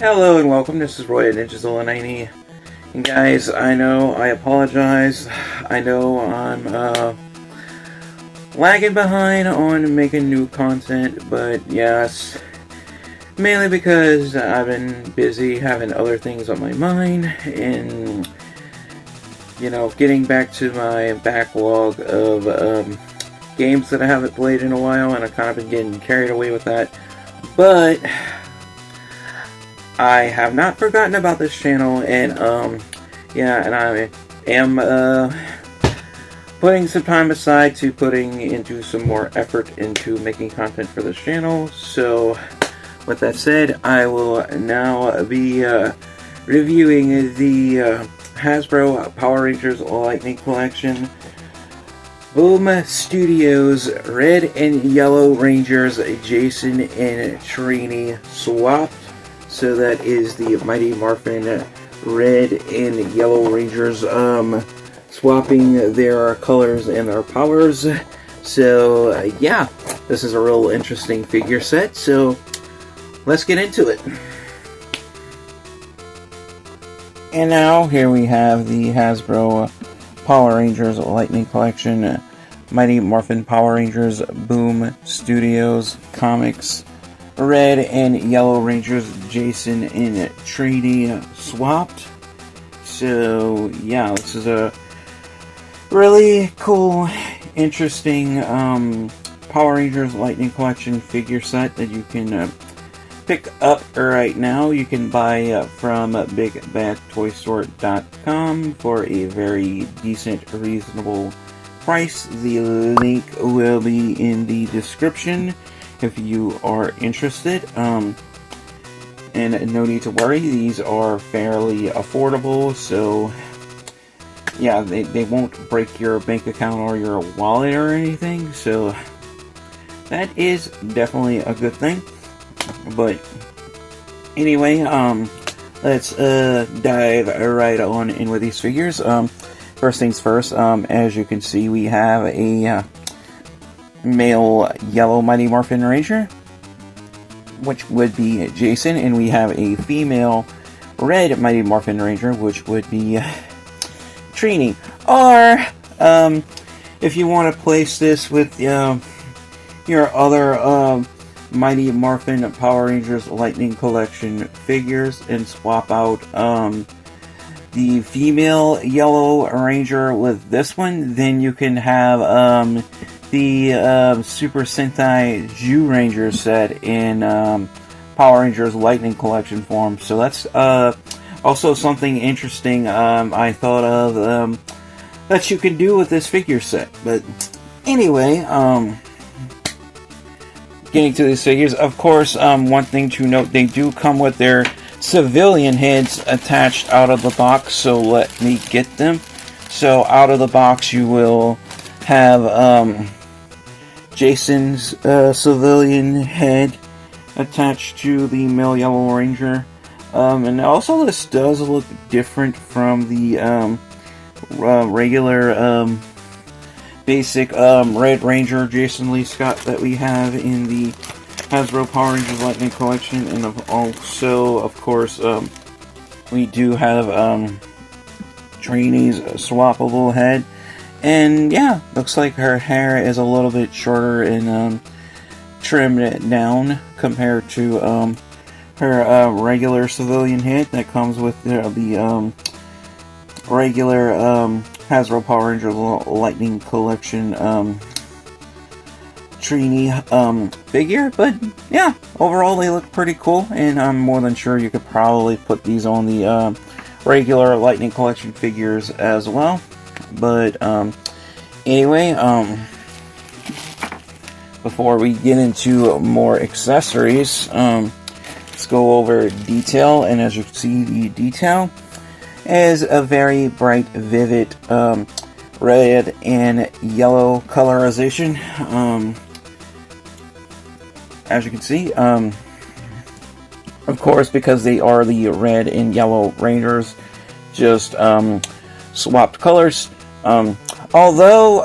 Hello and welcome, this is Roy at Ninja90. And guys, I know, I apologize. I know I'm lagging behind on making new content, but yes, mainly because I've been busy having other things on my mind and, you know, getting back to my backlog of games that I haven't played in a while, and I've kind of been getting carried away with that. But I have not forgotten about this channel, and yeah, and I am putting some time aside to putting into some more effort into making content for this channel. So with that said, I will now be reviewing the Hasbro Power Rangers Lightning Collection Boom Studios Red and Yellow Rangers Jason and Trini swapped. So that is the Mighty Morphin Red and Yellow Rangers swapping their colors and their powers. So yeah, this is a real interesting figure set, so let's get into it. And now here we have the Hasbro Power Rangers Lightning Collection Mighty Morphin Power Rangers Boom Studios Comics Red and Yellow Rangers Jason and Trini swapped. So yeah, this is a really cool, interesting Power Rangers Lightning Collection figure set that you can pick up right now. You can buy from BigBadToyStore.com for a very decent, reasonable price. The link will be in the description if you are interested. And no need to worry, these are fairly affordable, so yeah, they won't break your bank account or your wallet or anything, so that is definitely a good thing. But anyway, let's dive right on in with these figures. First things first, as you can see, we have a male yellow Mighty Morphin Ranger, which would be Jason, and we have a female red Mighty Morphin Ranger, which would be Trini. Or if you want to place this with your other Mighty Morphin Power Rangers Lightning Collection figures and swap out the female yellow ranger with this one, then you can have the Super Sentai Zhu Ranger set in Power Rangers Lightning Collection form. So that's also something interesting I thought of that you can do with this figure set. But anyway, getting to these figures, of course, one thing to note, they do come with their civilian heads attached out of the box, so let me get them. So out of the box you will have Jason's civilian head attached to the male Yellow Ranger. And also this does look different from the regular basic Red Ranger Jason Lee Scott that we have in the Hasbro Power Rangers Lightning Collection. And also, of course, we do have Trini's swappable head. And yeah, looks like her hair is a little bit shorter and trimmed down compared to her regular civilian head that comes with the regular Hasbro Power Rangers Lightning Collection Trini figure. But yeah, overall they look pretty cool, and I'm more than sure you could probably put these on the regular Lightning Collection figures as well. But anyway, before we get into more accessories, let's go over detail. And as you can see, the detail is a very bright, vivid red and yellow colorization. As you can see, of course, because they are the red and yellow Rangers, just swapped colors. Although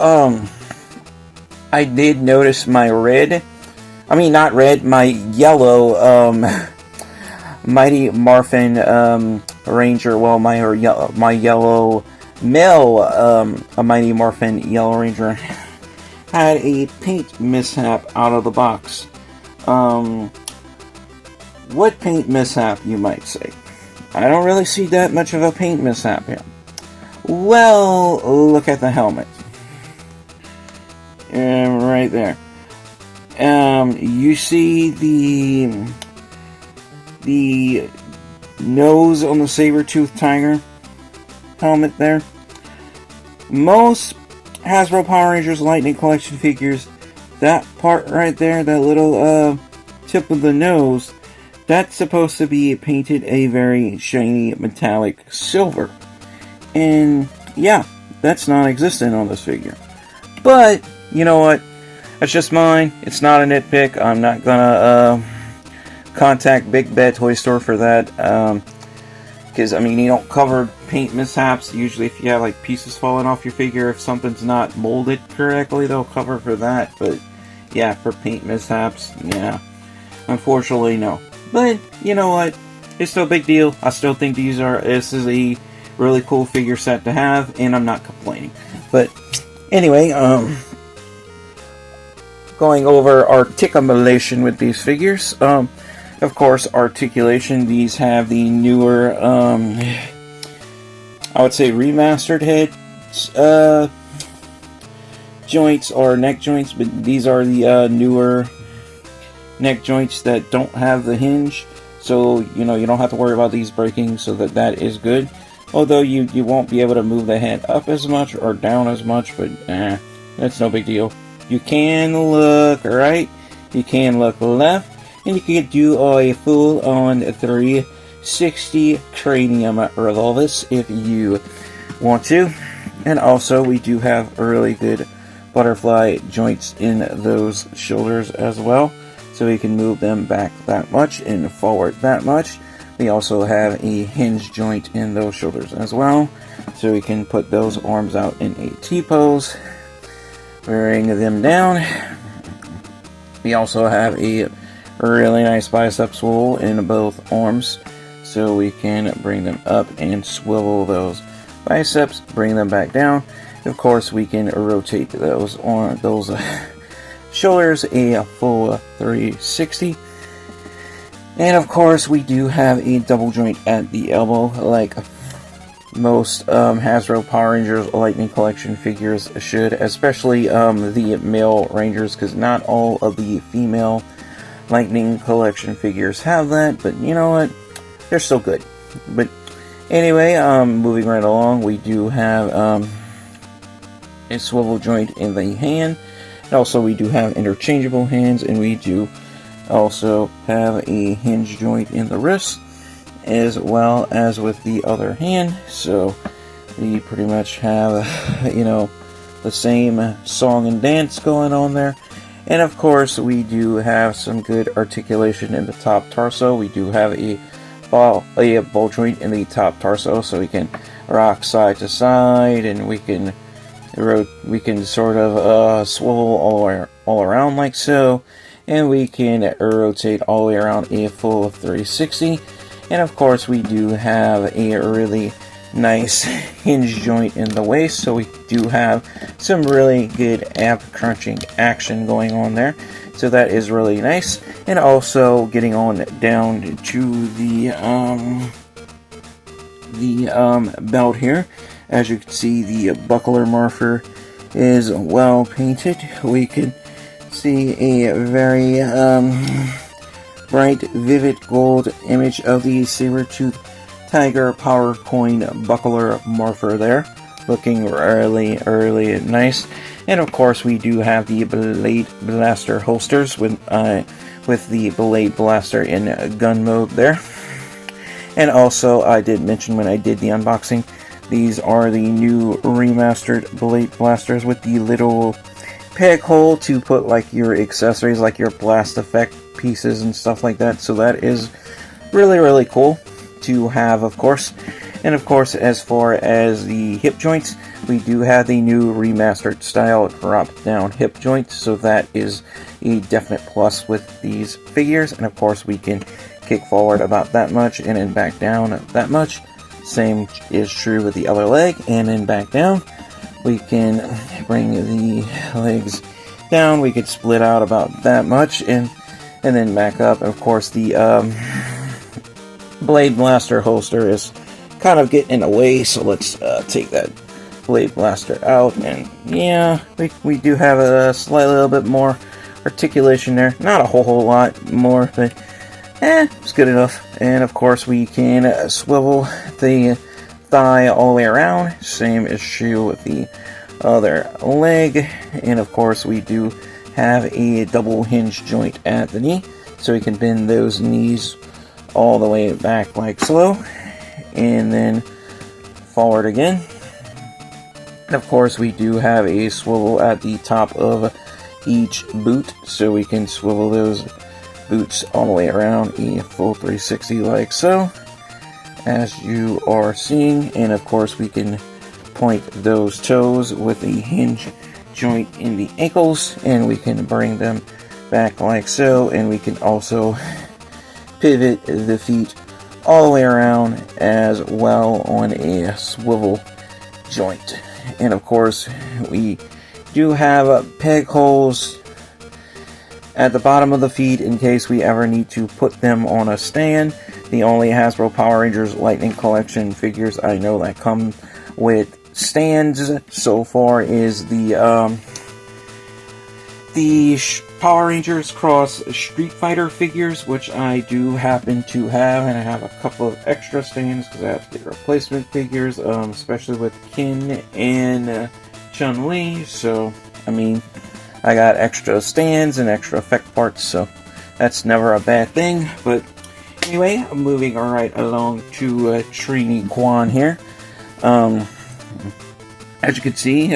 I did notice my yellow Mighty Morphin Ranger. Well, my yellow male a Mighty Morphin Yellow Ranger had a paint mishap out of the box. What paint mishap, you might say? I don't really see that much of a paint mishap here. Well, look at the helmet. Right there. You see the nose on the saber-toothed tiger helmet there. Most Hasbro Power Rangers Lightning Collection figures, that part right there, that little tip of the nose, that's supposed to be painted a very shiny metallic silver. And yeah, that's non-existent on this figure. But, you know what? That's just mine. It's not a nitpick. I'm not gonna contact Big Bad Toy Store for that. Because, I mean, you don't cover paint mishaps. Usually if you have, like, pieces falling off your figure, if something's not molded correctly, they'll cover for that. But, yeah, for paint mishaps, yeah. Unfortunately, no. But, you know what? It's no big deal. I still think this is a really cool figure set to have, and I'm not complaining. But, anyway, going over articulation with these figures. Of course, articulation, these have the newer, I would say remastered head joints or neck joints, but these are the newer neck joints that don't have the hinge, so you know you don't have to worry about these breaking, so that is good. Although you won't be able to move the head up as much or down as much, but that's no big deal. You can look right, you can look left, and you can do a full-on 360 cranium revolvus if you want to. And also we do have really good butterfly joints in those shoulders as well, so we can move them back that much and forward that much. We also have a hinge joint in those shoulders as well, so we can put those arms out in a T-pose, bring them down. We also have a really nice bicep swivel in both arms, so we can bring them up and swivel those biceps, bring them back down. Of course, we can rotate those shoulders a full 360. And of course, we do have a double joint at the elbow, like most Hasbro Power Rangers Lightning Collection figures should, especially the male Rangers, because not all of the female Lightning Collection figures have that, but you know what? They're still good. But anyway, moving right along, we do have a swivel joint in the hand. And also, we do have interchangeable hands, and we do also have a hinge joint in the wrist, as well as with the other hand. So we pretty much have, you know, the same song and dance going on there. And of course, we do have some good articulation in the top torso. We do have a ball joint in the top torso, so we can rock side to side, and we can sort of swivel all around like so, and we can rotate all the way around a full 360. And of course, we do have a really nice hinge joint in the waist, so we do have some really good ab crunching action going on there, so that is really nice. And also getting on down to the belt here, as you can see, the buckler morpher is well painted. We can see a very bright, vivid gold image of the saber-tooth tiger power coin buckler morpher there, looking really, really nice. And of course, we do have the Blade Blaster holsters with the Blade Blaster in gun mode there. And also, I did mention when I did the unboxing, these are the new remastered Blade Blasters with the little peg hole to put like your accessories, like your blast effect pieces and stuff like that. So that is really, really cool to have, of course. And of course, as far as the hip joints, we do have the new remastered style drop down hip joint, so that is a definite plus with these figures. And of course, we can kick forward about that much, and then back down that much. Same is true with the other leg, and then back down. We can bring the legs down. We could split out about that much, and then back up. And of course, the Blade Blaster holster is kind of getting in the way, so let's take that Blade Blaster out. And yeah, we do have a slightly little bit more articulation there. Not a whole lot more, but it's good enough. And of course, we can swivel the thigh all the way around. Same issue with the other leg. And of course, we do have a double hinge joint at the knee, so we can bend those knees all the way back like so, and then forward again. And of course, we do have a swivel at the top of each boot, so we can swivel those boots all the way around a full 360 like so, as you are seeing. And of course, we can point those toes with a hinge joint in the ankles, and we can bring them back like so. And we can also pivot the feet all the way around as well on a swivel joint. And of course, we do have peg holes at the bottom of the feet in case we ever need to put them on a stand. The only Hasbro Power Rangers Lightning Collection figures I know that come with stands so far is the Power Rangers Cross Street Fighter figures, which I do happen to have, and I have a couple of extra stands because I have to get replacement figures, especially with Kin and Chun-Li. So, I mean, I got extra stands and extra effect parts, so that's never a bad thing. But anyway, moving right along to Trini Kwan here. As you can see,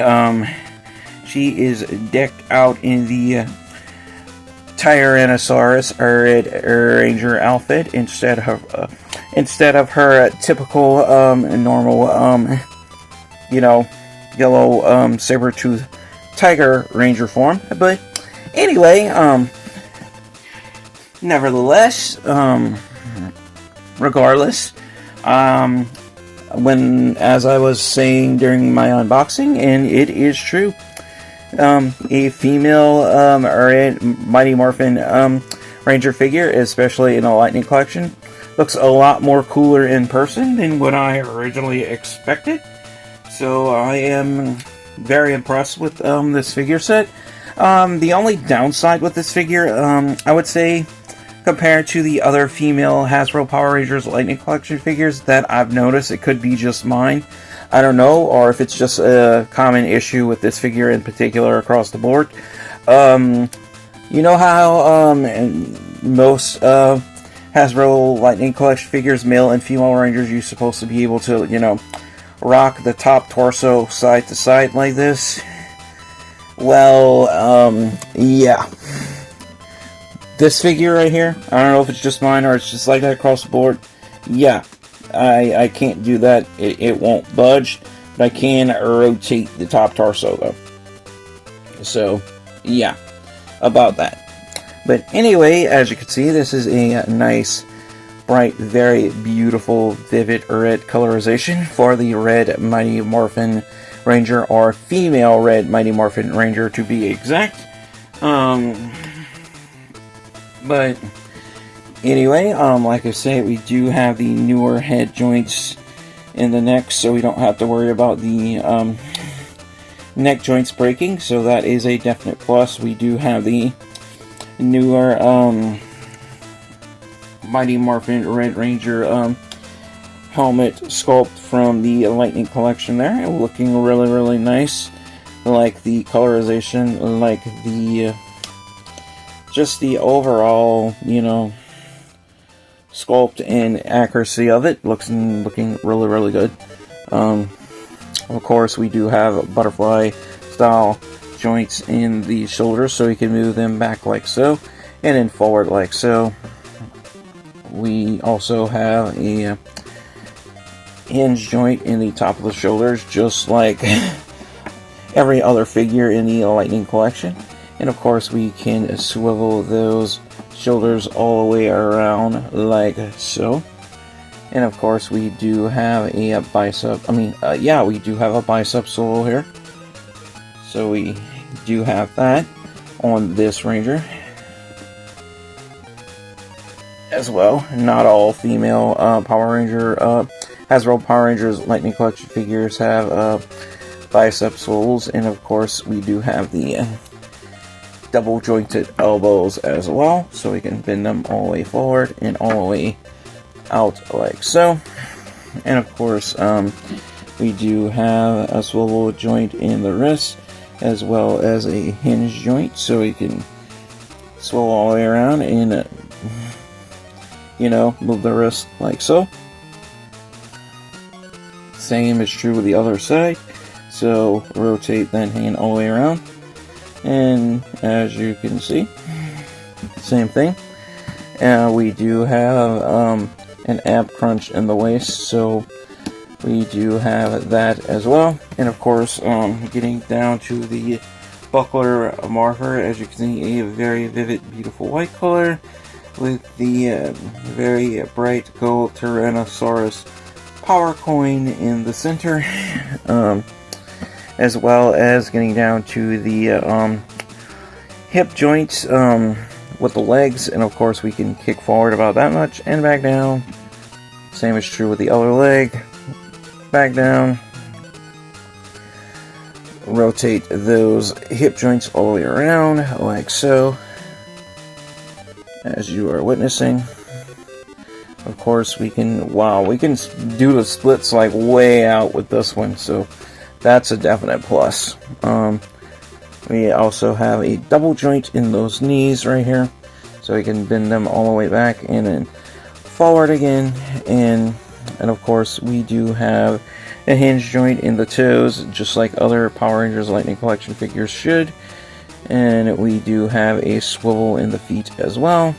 she is decked out in the Tyrannosaurus Red Ranger outfit instead of her typical normal yellow saber-tooth Tiger Ranger form. But anyway, nevertheless, regardless, as I was saying during my unboxing, and it is true, a female Red Mighty Morphin Ranger figure, especially in a Lightning Collection, looks a lot more cooler in person than what I originally expected. So I am very impressed with this figure set. The only downside with this figure, I would say, compared to the other female Hasbro Power Rangers Lightning Collection figures that I've noticed, it could be just mine, I don't know, or if it's just a common issue with this figure in particular across the board. You know how most Hasbro Lightning Collection figures, male and female Rangers, you're supposed to be able to, rock the top torso side to side like this? Well, yeah. This figure right here, I don't know if it's just mine or it's just like that across the board. Yeah, I can't do that. It won't budge, but I can rotate the top torso though. So, yeah, about that. But anyway, as you can see, this is a nice, bright, very beautiful, vivid red colorization for the Red Mighty Morphin Ranger, or female Red Mighty Morphin Ranger to be exact. But anyway, like I say, we do have the newer head joints in the neck, so we don't have to worry about the neck joints breaking, so that is a definite plus. We do have the newer Mighty Morphin Red Ranger helmet sculpt from the Lightning Collection there, looking really, really nice. Like the colorization, like the just the overall, sculpt and accuracy of it looking really, really good. Of course, we do have butterfly style joints in the shoulders, so we can move them back like so, and then forward like so. We also have a hinge joint in the top of the shoulders, just like every other figure in the Lightning Collection. And of course we can swivel those shoulders all the way around like so. And of course we do have a bicep, yeah, we do have a bicep swivel here. So we do have that on this Ranger as well. Not all female Power Ranger, Hasbro Power Rangers Lightning Collection figures have bicep swivels, and of course we do have the double jointed elbows as well, so we can bend them all the way forward and all the way out like so. And of course we do have a swivel joint in the wrist as well as a hinge joint, so we can swivel all the way around and you know, move the wrist like so. Same is true with the other side, so rotate that hand all the way around, and as you can see, same thing. We do have an ab crunch in the waist, so we do have that as well. And of course, getting down to the buckler marker, as you can see, a very vivid, beautiful white color with the very bright gold Tyrannosaurus power coin in the center, as well as getting down to the hip joints with the legs. And of course we can kick forward about that much and back down. Same is true with the other leg. Back down. Rotate those hip joints all the way around like so, as you are witnessing. Of course we can, wow, we can do the splits like way out with this one, so that's a definite plus. We also have a double joint in those knees right here, so we can bend them all the way back and then forward again. And of course we do have a hinge joint in the toes, just like other Power Rangers Lightning Collection figures should. And we do have a swivel in the feet as well,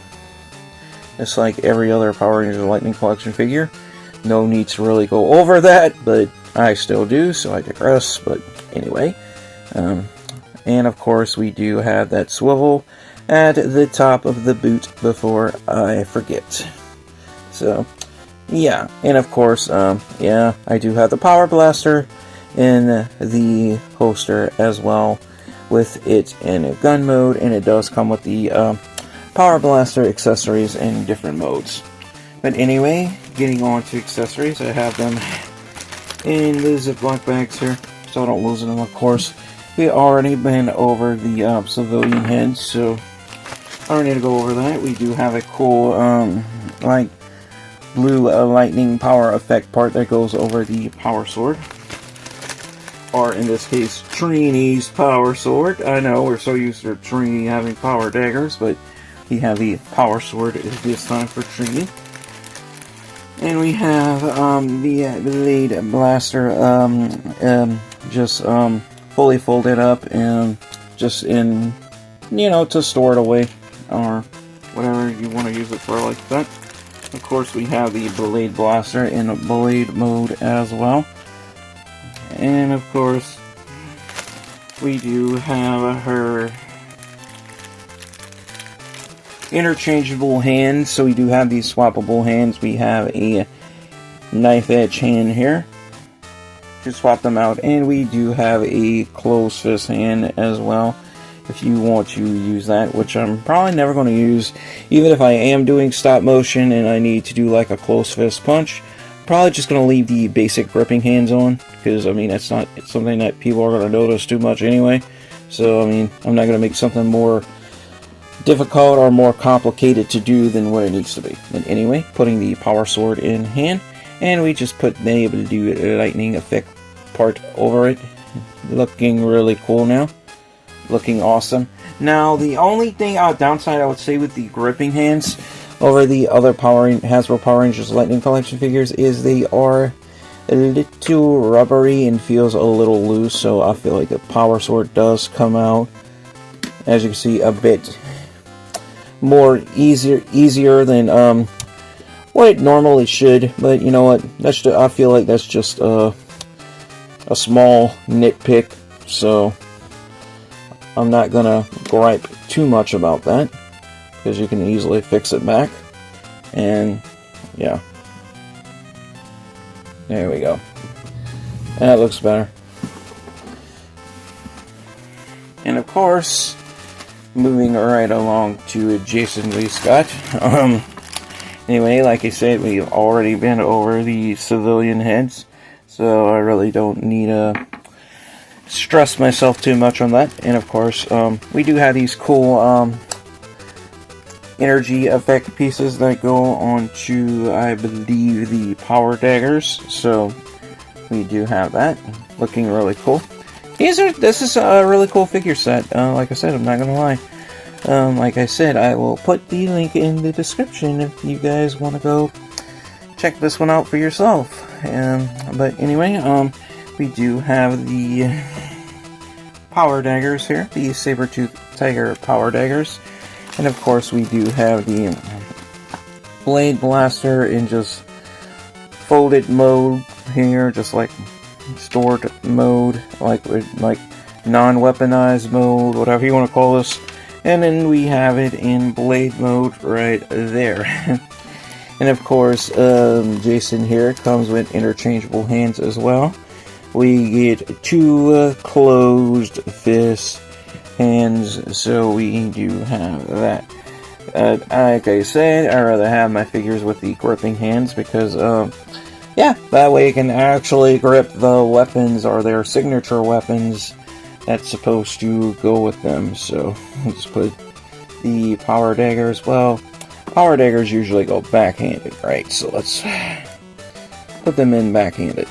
just like every other Power Rangers Lightning Collection figure. No need to really go over that, but I still do, so I digress. But anyway, and of course we do have that swivel at the top of the boot before I forget. So yeah, and of course, yeah, I do have the Power Blaster in the holster as well, with it in gun mode, and it does come with the Power Blaster accessories in different modes. But anyway, getting on to accessories, I have them in the Ziploc bags here, so I don't lose them, of course. We already been over the civilian heads, so I don't need to go over that. We do have a cool, like, blue lightning power effect part that goes over the power sword, or in this case Trini's power sword. I know we're so used to Trini having power daggers, but we have the power sword this time for Trini. And we have the blade blaster just fully folded up and just in, you know, to store it away or whatever you want to use it for, like that. Of course, we have the Blade Blaster in a blade mode as well. And of course, we do have her interchangeable hands. So we do have these swappable hands. We have a knife edge hand here to swap them out. And we do have a closed fist hand as well, if you want to use that, which I'm probably never going to use. Even if I am doing stop motion and I need to do like a close fist punch, I'm probably just going to leave the basic gripping hands on, because I mean it's something that people are going to notice too much anyway. So I mean, I'm not going to make something more difficult or more complicated to do than what it needs to be. But anyway, putting the power sword in hand, and we just put the able to do a lightning effect part over it. Looking really cool now. Looking awesome. Now, the only thing downside I would say with the gripping hands over the other Hasbro Power Rangers Lightning Collection figures is they are a little rubbery and feels a little loose, so I feel like the power sword does come out, as you can see, a bit more easier than what it normally should. But you know what? I feel like that's just a small nitpick. So I'm not gonna gripe too much about that, because you can easily fix it back. And yeah, there we go. That looks better. And of course, moving right along to Jason Lee Scott. Anyway, like I said, we've already been over the civilian heads, so I really don't need to stress myself too much on that. And of course, we do have these cool energy effect pieces that go on to, I believe, the power daggers. So we do have that, looking really cool. This is a really cool figure set. Like I said, I'm not gonna lie. Like I said, I will put the link in the description if you guys want to go check this one out for yourself. But anyway, we do have the power daggers here, the saber-tooth tiger power daggers. And of course, we do have the blade blaster in just folded mode here, just like stored mode, like non-weaponized mode, whatever you want to call this. And then we have it in blade mode right there. And of course, Jason here comes with interchangeable hands as well. We get two closed fist hands, so we do have that. Like I said, I'd rather have my figures with the gripping hands because, yeah, that way you can actually grip the weapons or their signature weapons that's supposed to go with them. So let's put the power daggers. Well, power daggers usually go backhanded, right? So let's put them in backhanded.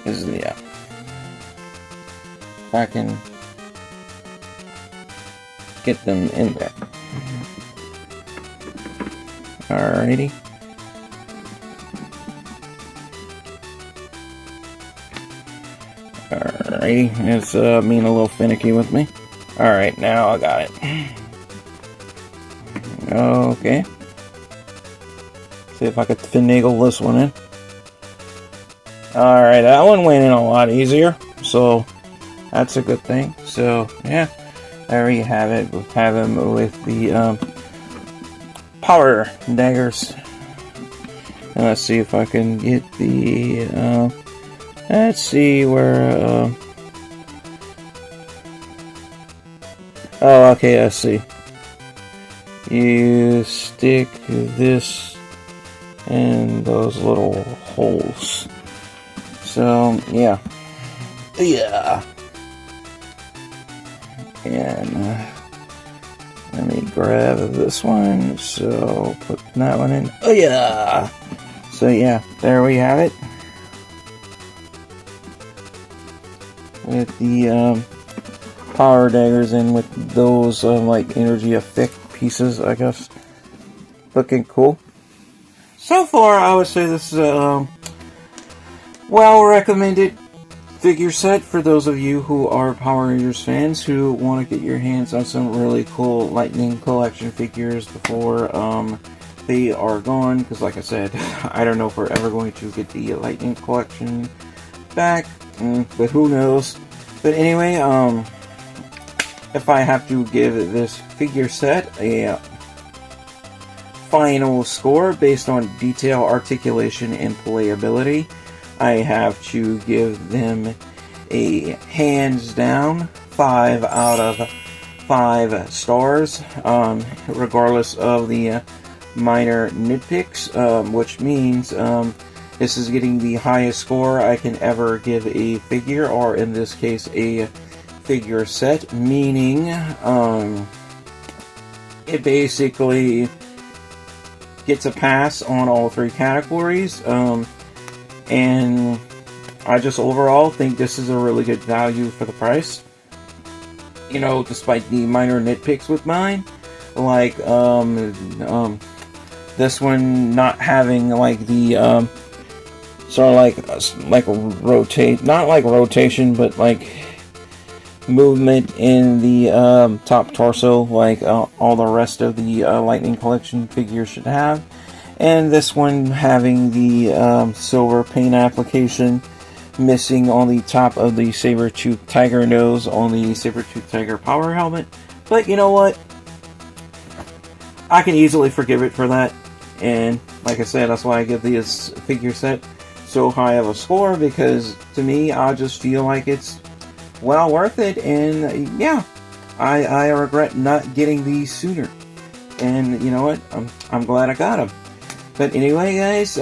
Yeah, if I can get them in there. Alrighty. Alrighty, it's being a little finicky with me. Alright, now I got it. Okay. See if I could finagle this one in. Alright, that one went in a lot easier, so that's a good thing. So, yeah, there you have it. We have him with the power daggers. And let's see if I can get the... let's see where... oh, okay, I see. You stick this in those little holes. So, yeah. Yeah. And let me grab this one. So, put that one in. Oh, yeah. So, yeah, there we have it. With the power daggers and with those like energy effect pieces, I guess. Looking cool. So far, I would say this is a well recommended figure set for those of you who are Power Rangers fans who want to get your hands on some really cool Lightning Collection figures before they are gone. Because like I said, I don't know if we're ever going to get the Lightning Collection back, but who knows. But anyway, if I have to give this figure set a final score based on detail, articulation, and playability, I have to give them a hands down 5 out of 5 stars, regardless of the minor nitpicks, which means this is getting the highest score I can ever give a figure, or in this case a figure set, meaning it basically gets a pass on all 3 categories, and I just overall think this is a really good value for the price. You know, despite the minor nitpicks with mine, like this one not having like the sort of like rotate, not like rotation, but like movement in the top torso, like all the rest of the Lightning Collection figures should have. And this one having the silver paint application missing on the top of the saber-tooth tiger nose on the saber-tooth tiger power helmet. But you know what? I can easily forgive it for that. And like I said, that's why I give this figure set so high of a score, because to me, I just feel like it's well worth it. And yeah, I regret not getting these sooner. And you know what? I'm glad I got them. But anyway, guys,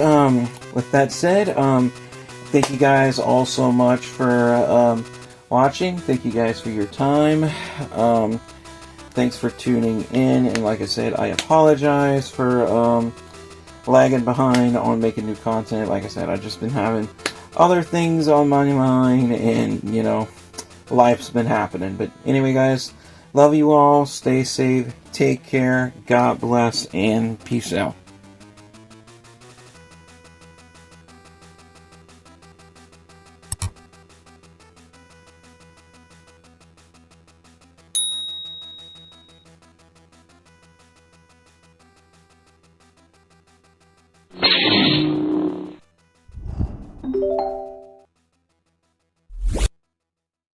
with that said, thank you guys all so much for watching. Thank you guys for your time. Thanks for tuning in. And like I said, I apologize for lagging behind on making new content. Like I said, I've just been having other things on my mind, and you know, life's been happening. But anyway, guys, love you all. Stay safe. Take care. God bless, and peace out.